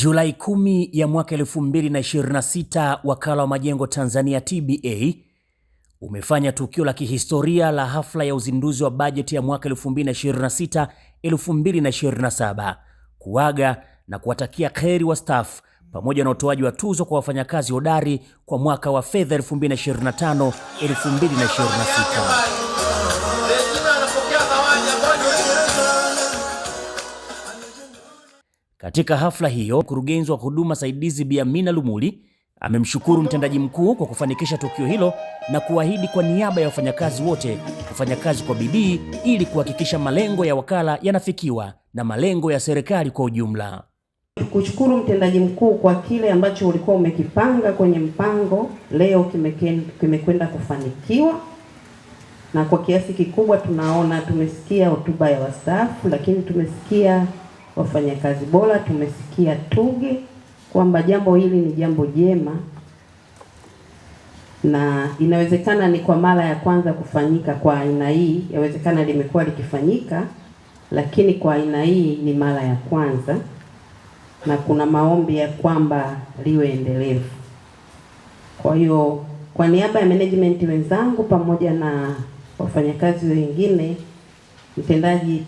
Julai 10 ya mwaka 2026, Wakala wa Majengo Tanzania TBA umefanya tukio la kihistoria la hafla ya uzinduzi wa bajeti ya mwaka 2026-2027, kuaga na kuwatakia kheri wastaafu pamoja na utoaji wa tuzo kwa wafanyakazi hodari kwa mwaka wa fedha 2025-2026. Katika hafla hiyo, mkurugenzi wa huduma saidizi Bi Amina Lumuli amemshukuru mtendaji mkuu kwa kufanikisha tukio hilo na kuahidi kwa niaba ya wafanyakazi wote kufanya kazi kwa bidii ili kuhakikisha malengo ya wakala yanafikiwa na malengo ya serikali kwa ujumla. Kushukuru mtendaji mkuu kwa kile ambacho ulikuwa umekipanga kwenye mpango, leo kimekwenda kufanikiwa, na kwa kiasi kikubwa tumesikia hotuba ya wastaafu, lakini tumesikia wafanyakazi bora, tumesikia tuge kwamba jambo hili ni jambo jema na inawezekana ni kwa mara ya kwanza kufanyika kwa aina hii. Yawezekana limekuwa likifanyika, lakini kwa aina hii ni mara ya kwanza, na kuna maombi ya kwamba liwe endelevu. Kwa hiyo kwa niaba ya management wenzangu pamoja na wafanyakazi wengine, mtendaji,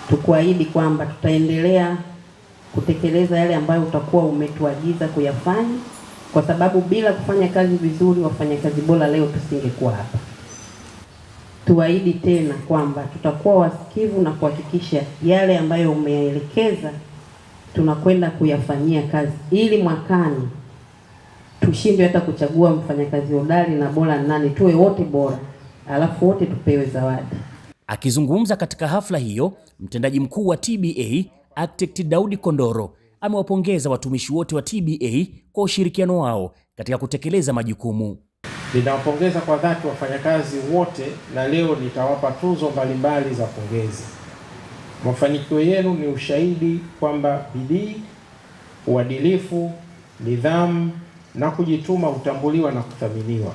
tukuahidi kwamba tutaendelea kutekeleza yale ambayo utakuwa umetuagiza kuyafanya, kwa sababu bila kufanya kazi vizuri, wafanyakazi bora leo tusingekuwa hapa. Tuahidi tena kwamba tutakuwa wasikivu na kuhakikisha yale ambayo umeelekeza tunakwenda kuyafanyia kazi, ili mwakani tushindwe hata kuchagua mfanyakazi hodari na bora nani, tuwe wote bora, alafu wote tupewe zawadi. Akizungumza katika hafla hiyo, mtendaji mkuu wa TBA Architect Daudi Kondoro amewapongeza watumishi wote wa TBA kwa ushirikiano wao katika kutekeleza majukumu. Ninawapongeza kwa dhati wafanyakazi wote, na leo nitawapa tuzo mbalimbali za pongezi. Mafanikio yenu ni ushahidi kwamba bidii, uadilifu, nidhamu na kujituma hutambuliwa na kuthaminiwa.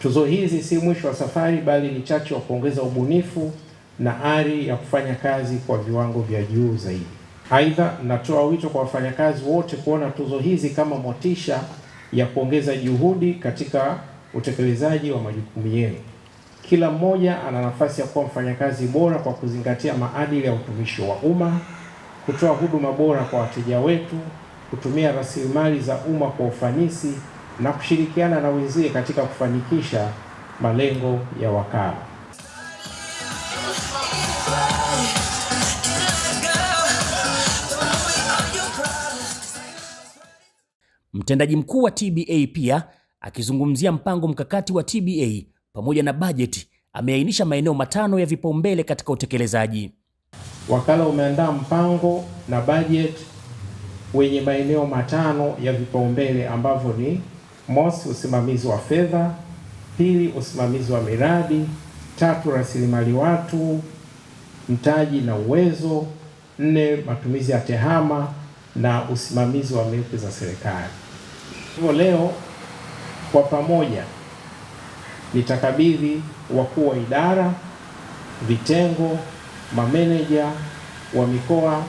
Tuzo hizi si mwisho wa safari, bali ni chachu wa kuongeza ubunifu na ari ya kufanya kazi kwa viwango vya juu zaidi. Aidha, natoa wito kwa wafanyakazi wote kuona tuzo hizi kama motisha ya kuongeza juhudi katika utekelezaji wa majukumu yenu. Kila mmoja ana nafasi ya kuwa mfanyakazi bora kwa kuzingatia maadili ya utumishi wa umma, kutoa huduma bora kwa wateja wetu, kutumia rasilimali za umma kwa ufanisi na kushirikiana na wenzie katika kufanikisha malengo ya wakala. Mtendaji mkuu wa TBA pia akizungumzia mpango mkakati wa TBA pamoja na bajeti, ameainisha maeneo matano ya vipaumbele katika utekelezaji. Wakala umeandaa mpango na bajeti wenye maeneo matano ya vipaumbele ambavyo ni: mosi, usimamizi wa fedha; pili, usimamizi wa miradi; tatu, rasilimali watu, mtaji na uwezo; nne, matumizi ya tehama; na usimamizi wa milki za serikali. Hivyo leo kwa pamoja nitakabidhi wakuu wa idara, vitengo, mameneja wa mikoa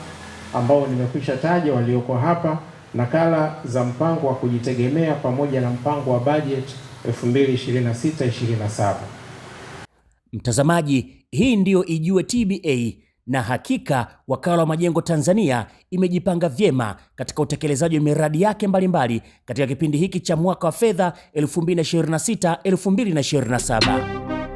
ambao nimekwisha taja walioko hapa, nakala za mpango wa kujitegemea pamoja na mpango wa bajeti 2026-2027. Mtazamaji, hii ndiyo Ijue TBA, na hakika Wakala wa Majengo Tanzania imejipanga vyema katika utekelezaji wa miradi yake mbalimbali katika kipindi hiki cha mwaka wa fedha 2026-2027.